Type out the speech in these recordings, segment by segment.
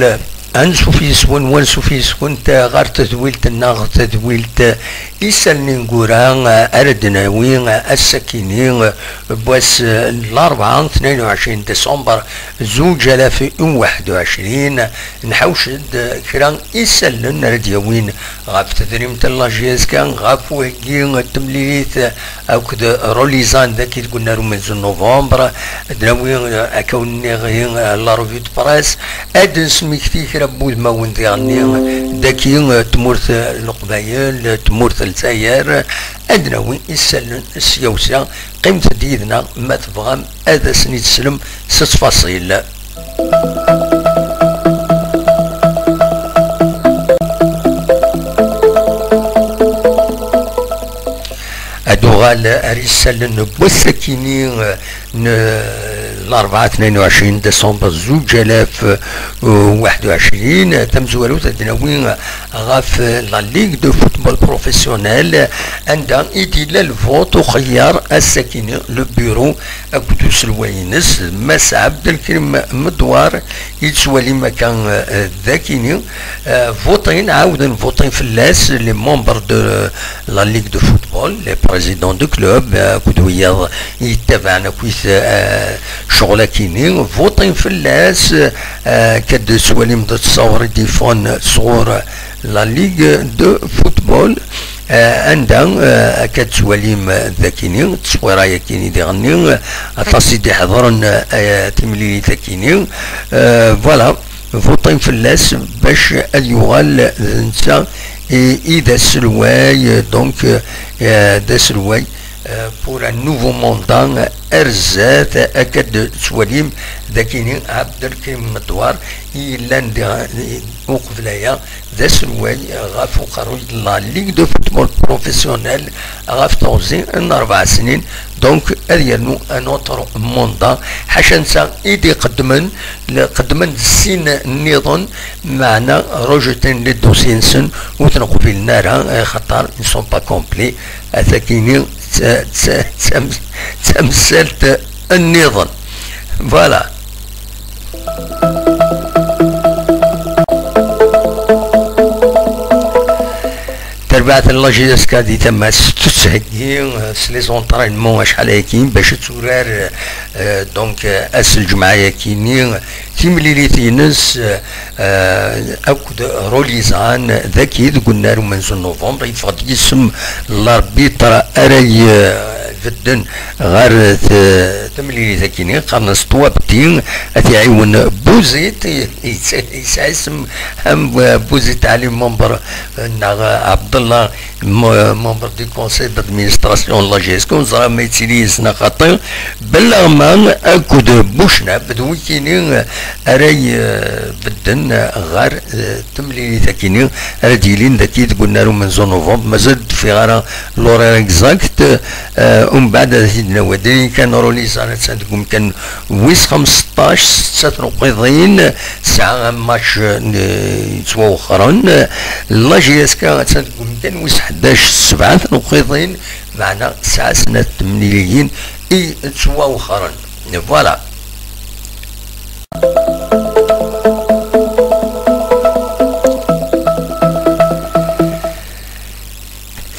نقول أنسو في سون وانسو في سون غار تذويلت الناغ تذويلت إسالني نقوران أردنا وين السكينين بوس الأربعة 22 ديسمبر 2021 نحوشد كران إسالن رديوين غاف تدريم تلاجيز كان غاف وهجين التمليث أو كده روليزان ذاكي قلنا رمز نوفمبر دناوين أكوني غيين لارفيد براس أدن سميكتي ربود ما ونديرني داكي تمورث القبايل تمورث الجزائر أدنى وين يسلن السيوسة قيمة ديدنا ما تبغى هذا سني تسلم 6 فاصيل. أدوغال أريسالن بوسكيني الأربعة 22 ديسمبر 2021 تم زوالوت الدناوين غاف لا ليغ دو فوتبول بروفيسيونيل عندها إديلا الفوت وخيار الساكنين لو بيرو أكدوس الوينس مس عبد الكريم مدوار يتسوالي مكان ذاكيني فوتين عاودن فوتين في اللاس لي ممبر دو لا ليغ دو فوتبول لي بريزيدون دو كلوب كدويا يتبعنا كويس شغلة كيني فوتين في اللاس كد سوالي مدى تصور ديفون صور لا ليغ دو فوتبول عندها كتسواليم ذاكيني تصويرا يكيني ديغني تصيدي حضرن تمليلي ذاكيني فوالا فوتين في اللاس باش اليوغال نتا إذا سلواي دونك دا سلواي pour un nouveau mandat أرزات أكد سواليم ذاكيني عبد الكريم مدوار إيلان وقف ليا ذا سلواي غاف قروي لا ليغ دو فوتبول بروفيسيونيل غاف توزي 4 سنين دونك أريانو أن أوتر موندا حاشا نسا إيدي قدمن السين النظام معنا روجتين للدوسين سن وتنقو في النار خطر نسون با كومبلي أثاكيني تمثلت النظام فوالا. تربعت اللاجيز كادي تم تسهجين سلي زونطرينمون شحال هاكين باش تورار دونك اس الجمعيه كينين تيمليلي تينس اكد روليزان ذاكي قلنا من نوفمبر يفقد يسم الاربيتر اري فدن غير تمليلي ذاكيني قرنس توابتين اتيعيون بوزيت يساسم هم بوزيت علي منبر عبد الله membre du conseil d'administration de la GESCO زرا ما يتسيليز نقاطين بالغمان اكو دو بوشنا بدو كينين اراي بدن غير تملي ذاكينين راديلين ذاكي قلنا له من زون نوفمبر مازال في غير لورير اكزاكت ومن بعد سيدنا ودين كان رولي سنة سنتكم كان ويس 15 6 نقيضين ساعة ماتش يتسوا اخرين لا GESCO سنتكم كان ويس 11 7 نقيضين معنا 9 سنة مليين اي تسوا اخرين فوالا.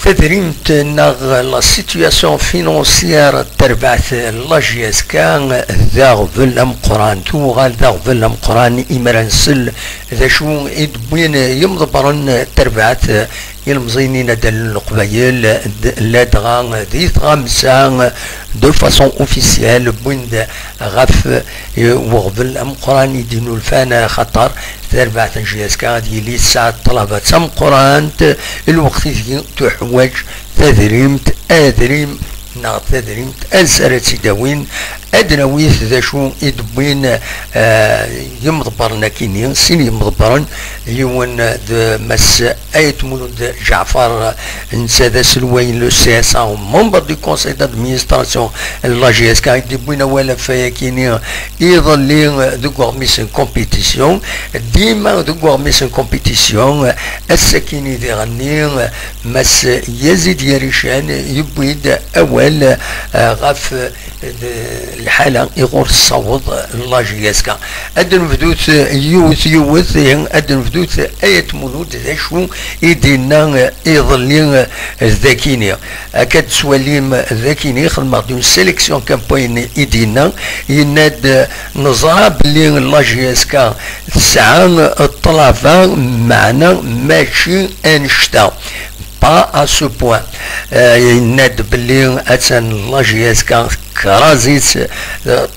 تدريمت نغ لا سيتوياسيون فينونسيير تربعت لا GESCO ذا ظل قران توغال ذا ظل قران إمرانسل ذا شو إدبين يمضبرن تربعت يلمزينين دل القبايل لا دغان ذي غامسان دو فاسون اوفيسيال بوند غف وغبل ام قران يدينو الفانا خطر تربعت GESCO ديالي ساعة طلبة سم قران الوقت تحوج تدريمت ادريم ناغ تدريمت انسرت سيداوين ادناويث ذا شو يدبين يمضبرنا كينين سين يمضبرن يون ذا مس ايت مولود جعفر نسا ذا سلوين لو سي اس او ممبر دو كونساي دادمينستراسيون لا GESCO يدبين ولا فيا كينين يظلين ذو غورميسن كومبيتيسيون ديما ذو غورميسن كومبيتيسيون السكيني ذي غنين مس يزيد يريشان يبيد اول غف الحالة يغور الصوت لاجياسكا أدن فدوت يوث أدن فدوت آية مولود ذا شو يدينا يظلين ذاكيني أكاد سواليم ذاكيني خدمة دون سيليكسيون كامبوين يدينا يناد نظرة بلي لاجياسكا تسعة الطلبة معنا ماشي أنشتا pas à ce point يناد بلي أتن لاجياسكا كرازيت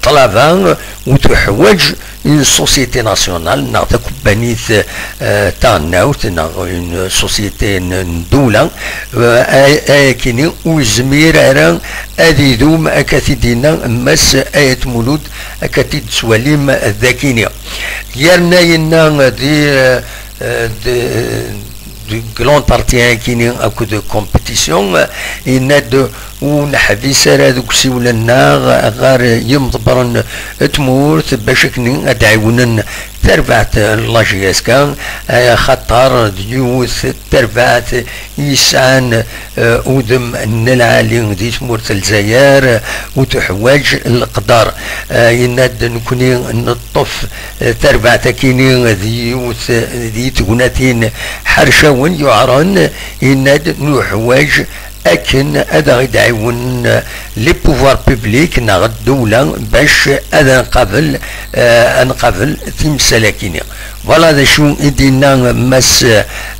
طلبة وتحوج une société nationale نعطيك بنيت تاعناوت une société دولة كيني وزمير أران أذيدوم أكثيدنا مس آية مولود أكثيد سواليم ذاكينيا يرنا ينا de grande partie qui n'est à coup de compétition il n'a de ونحبس هذوك سيولنا غير يمضبرن تمور باش ادعونا تربعت لاجياسكا خطر ديوث تربعت يسعان ودم العالي دي تمور الجزائر وتحواج القدر يناد نكوني نطف تربعت كيني ديوث دي تغناتين حرشاون يعرن يناد نحواج لكن هذا يدعون لي بوفوار بوبليك ناغ الدولة باش هذا نقابل تمسالاكيني فوالا هذا شو يدينا مس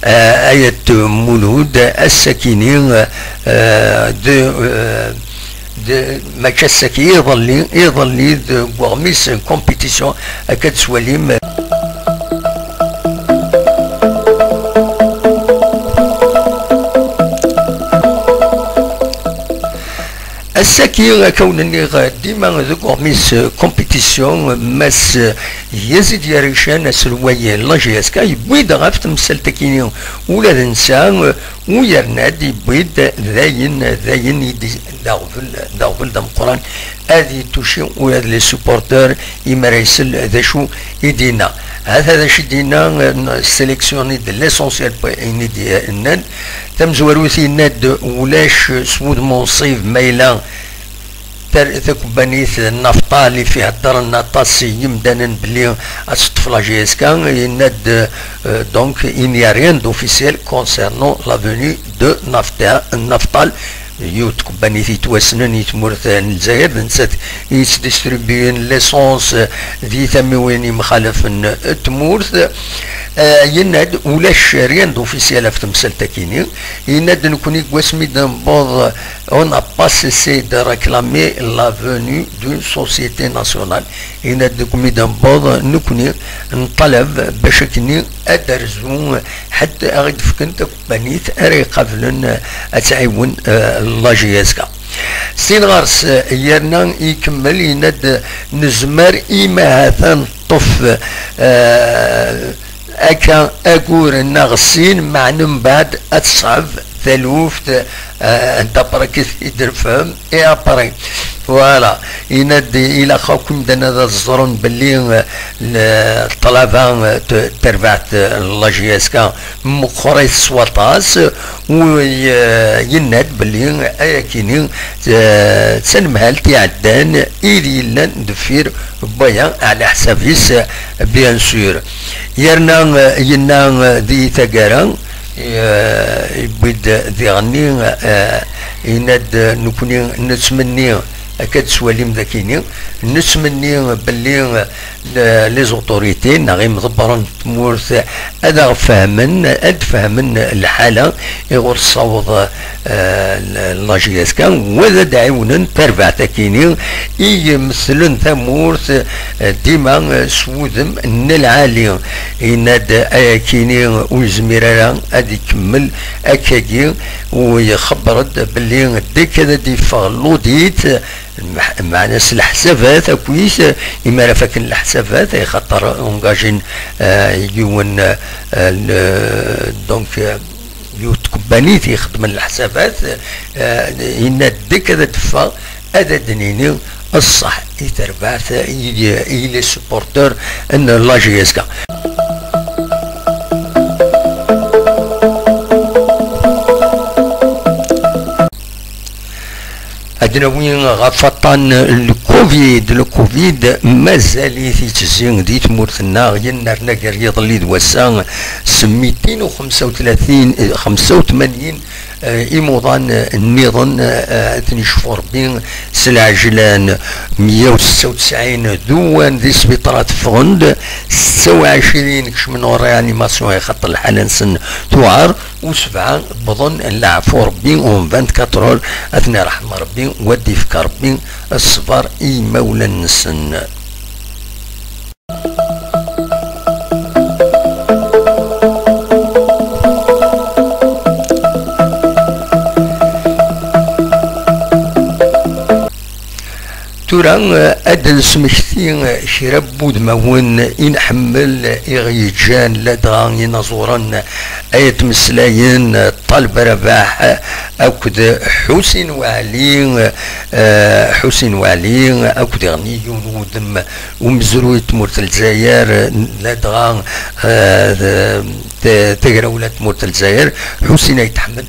آية مولود الساكيني ما كساكي يظلي دو غورميس كومبيتيسيون كتسواليم الساكي كونني ديما ذوك ميس كومبيتيسيون ماس يزيد يريشان سلوية لاجياسكا يبويد غاف تمثل تكيني ولا الانسان ويرناد يبويد ذاين يدي داغفل دم القران هذه توشي وهذا لي سوبورتور يمارسل ذا شو يدينا هذا شي دينا سيليكسيوني دو ليسونسيال بوين ديالنا تمزوروثي ناد ولاش سود منصيف ميلان تكبانيث النفطة اللي فيها الدار النطاسي يمدانا بلي أتطفى لاجياسكا يناد دونك il n'y a rien d'officiel concernant la venue de Naftal يوت كومباني تواسنن يتمورث الجزائر نسات يتديستريبيون ليسونس ذي ثموين مخالف تمورث يناد ولاش ريان دوفيسيال في تمثال تاكيني يناد نكوني كواسمي دنبوض on n'a pas cessé de réclamer la venue d'une société nationale يناد نكوني دنبوض نكوني نطلب باش كني ادرزون حتى اغيد فكنت كومبانيت اري قبلن اتعاون لاجياسكا سين غارس يرنا يكمل يناد نزمر إما هذا طف أكا أقول النغسين مع بعد أتصعب ثلوفت أنت بركث يدرفهم إيه أبري فوالا ينادي إلى خاكم دنا ذا الزرن باللي الطلبة تربعت لاجياسكا مقريت سواطاس ويناد باللي أياكيني تسنمهال تيعدان إلي لن دفير بيان على حسابيس بيان سور ينا دي ثقارا يبيد ذي غني يناد نكوني نتمني أكاد سواليم ذاكيني نتمني باللي لي زوتوريتي نغي مضبرن تمورث هذا فهمن الحاله يغور الصوت لاجياسكا وذا دعونا تربع تاكيني يمثلن ثمورث ديما سودم العالي يناد اكيني وزميرا هذا يكمل اكاكي ويخبرد باللي ديك هذا ديفالوديت مع ناس الحسابات كويس إما فاكن الحسابات خاطر اونجاجين يون دونك يوت كومبانيتي يخدم الحسابات ينادك هذا دفا هذا دنيني الصح يتربعث إلي سبورتور ان لاجياسكا دناوي غفطان الكوفيد مازال يتزين دي تمورتنا ينارنا قريض اللي دوسان 235 إيموضان النظام أثني شفور بين سلعجلان 196 دوان ذي سبيطرات فغند 26 كش من ورا ريانيماسيون يخط الحالة نسن توعر وسبعة بظن العفو ربي اون 24 أثني رحمة ربي ودي فكر ربي الصبر إي مولا نسن. توران أدن سمكتين شرب بود مون إن حمل إغيجان لدغان ينظورن آية مسلاين طلب رباح أكد حسين وعلي أكد غنيون ودم ومزروي تمورت الجزائر لدغان تقرأ تمورت الجزائر حسين يتحمل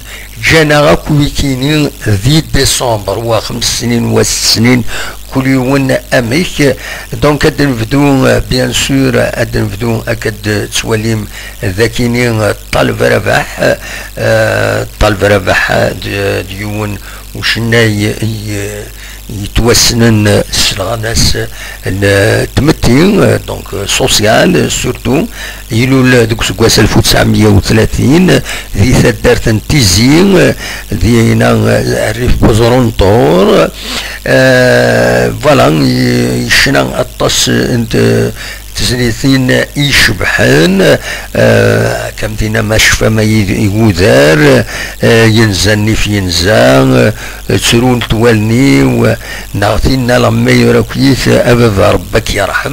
جانا غاكويكينين ذي ديسمبر و5 سنين و6 سنين كل يوم أميك دونك أدنفدو بيان سور أدنفدو أكد تسوليم ذاكينين طالب رباح ديون وشناي يتوسنن السلغاناس التمتين دونك سوسيال سورتو يلو دوك سكواس 1930 ذي ثدارت تيزين دينا الريف بوزرونطور فوالا يشنا الطاس انت تسنيثين يشبحان كم دينا ما شفا ما يودار ينزني في ينزان تسرون توالني ونعطينا لما يراكيث أبا ربك يرحم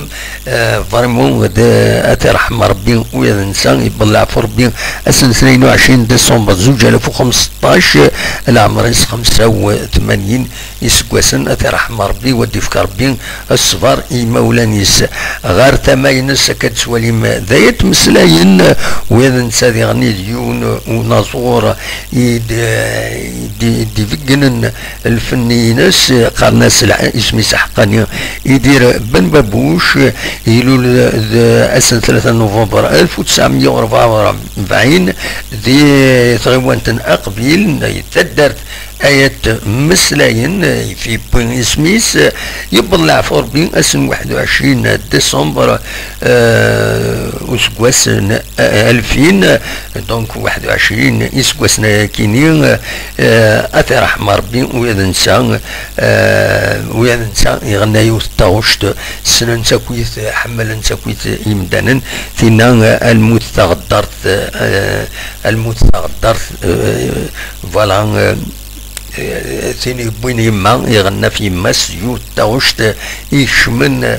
فريمون أترحم ربي ويا الإنسان يبلع في ربي أسن 22 ديسمبر 2015 العمر 85 يسكوسن أترحم ربي ودي فكر ربي الصفار يمولانيس غير ما ينسى كتسوليم ذايت مسلاين ويذا نسادي غني ديون ونازور يدي فقنن الفنينس قرناس اسمي سحقاني يدير بن بابوش يلو أسن 3 نوفمبر 1944 ذي ثغوانتن أقبيل يتدرت آية مسلاين في بن سميث يبلع في ربي أسن 21 ديسمبر وسكواس 2000 دونك 21 يسكواسنا كينين أثر رحمة ربي ويا نسان يغنى يوث تاوشت سنة نساكويث حمل نساكويث يمدانا ثينا الموت تغدرت فوالا ثاني بوين يما يغنى في مس يوت تاوشت يشمن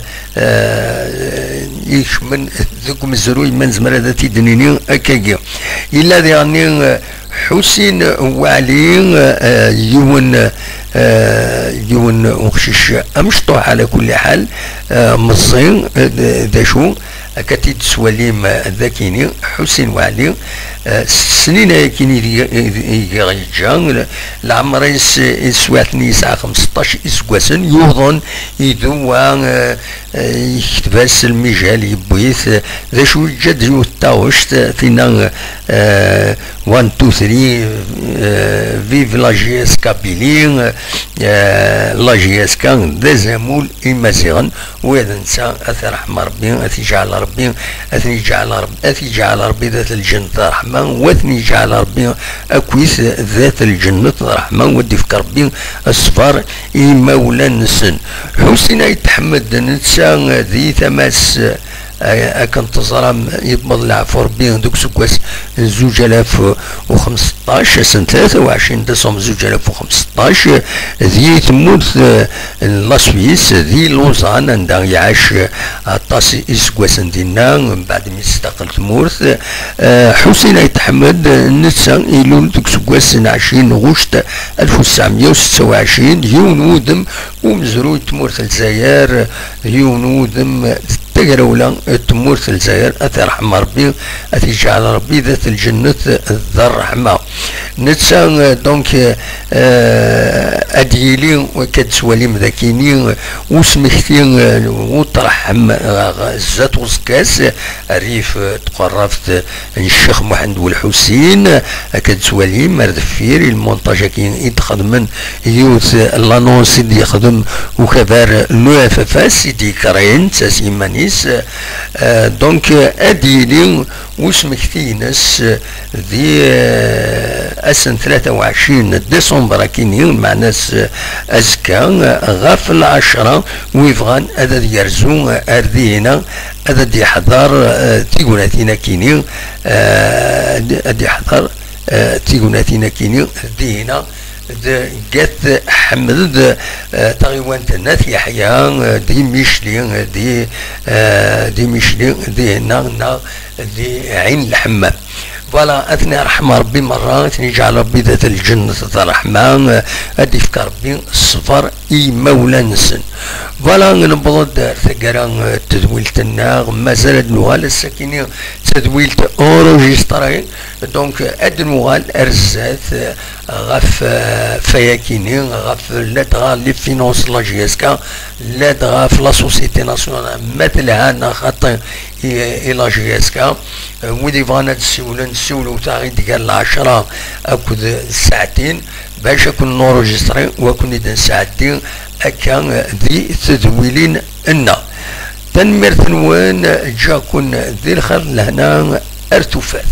ذوك مزروي من زمرة تيدنيني أكاكي إلا يعني حسين وعلي يون وخشش أمشطوح على كل حال مصين داشو كتيد سواليم ذاكيني حسين وعلي سنين كيني يجان العمر يسواتني ساعة 15 اسكواسن يوضن يدوان يكتباس المجال يبويث ذا شو جد يوتاوشت فينا 1 2 3 فيف لاجيس كابيلين لاجيس كان ذا زمول إمازيغن وإذا نسى أثر رحمة ربي أثي جعل ربي ذات الجنة رحمة وثني جعل ربي أكويث ذات الجنة رحمة ودي فكر ربي الصفار مولا نسن حسين يتحمد نتسا ذي ثماس أكن تظرم يبلع في ربي دوك سكواس 2015 سنة 23 ديسمبر 2015 ذي تموت لاسويس ذي لوزان عندها يعيش طاسي اسكواس دينا من بعد ما استقل تمورث حسين يتحمد نتسا إلو دوك سكواس 20 غشت 1926 يون ودم ومزروي تمورث الجزائر يون ودم تقرأولا تمور الجزائر أترحم ربي أتجعل ربي ذات الجنة ذا الرحمة نتسا دونك أديلي وكتسوالي مذاكيني وسمحتين وترحم زات وسكاس ريف تقرفت الشيخ محمد والحسين كتسوالي مردفير المونتاج كي يتخدم يوث لانونس اللي يخدم وكبار لو اف اف اس سيدي كرين تسيمانيس دونك اديلي وسمكتينس دي اسن 23 ديسمبر كينيون مع ناس ازكا غاف 10 ويفغان هذا يرزو اردينا هذا يحضر تيقولاتينا كينيون هذا يحضر تيقولاتينا كينيون دينا جات حمد تغيوان تنات يحيى دي ميشلين دي ميشلين دي ناغنا دي عين الحمام فوالا اثني رحم ربي مرات يجعل ربي ذات الجنة الرحمن ادي فكر ربي الصفر اي مولا نسن فوالا نبض دار ثقرا تدويلة الناغ مازال نوال الساكنين تدويلة اورجسترين دونك اد نوال ارزات غف فياكيني غف لا تغا لي فينونس لا جي اس كا لا تغا في لا سوسيتي ناسيونال مثلها انا خاطر الى جي اس كا ودي فانا نسولو تاعي ديال 10 اكد ساعتين باش كون نورجستري وكون اذا ساعتين اكا دي تدويلين لنا تنمير ثنوان جا كون ذي الخير لهنا ارتفاث